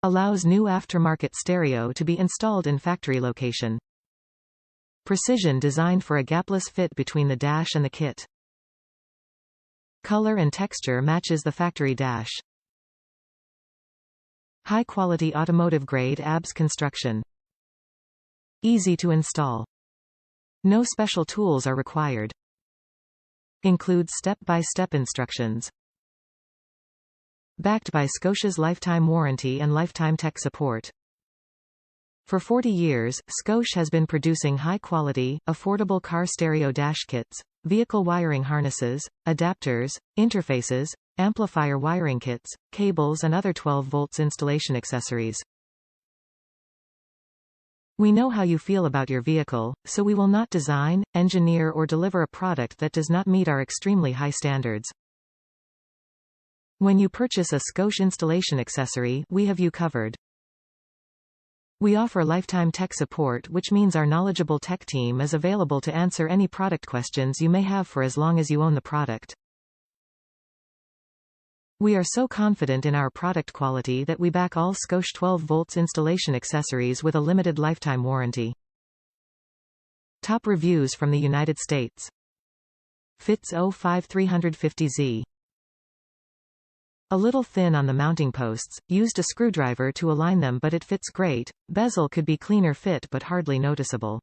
Allows new aftermarket stereo to be installed in factory location. Precision designed for a gapless fit between the dash and the kit. Color and texture matches the factory dash. High-quality automotive-grade ABS construction. Easy to install. No special tools are required. Includes step-by-step instructions. Backed by Scosche's lifetime warranty and lifetime tech support. For 40 years, Scosche has been producing high-quality, affordable car stereo dash kits, vehicle wiring harnesses, adapters, interfaces, amplifier wiring kits, cables and other 12 volts installation accessories. We know how you feel about your vehicle, so we will not design, engineer or deliver a product that does not meet our extremely high standards. When you purchase a Scosche installation accessory, we have you covered. We offer lifetime tech support, which means our knowledgeable tech team is available to answer any product questions you may have for as long as you own the product. We are so confident in our product quality that we back all Scosche 12 volts installation accessories with a limited lifetime warranty. Top reviews from the United States. Fits 05350Z. A little thin on the mounting posts, used a screwdriver to align them but it fits great. Bezel could be cleaner fit but hardly noticeable.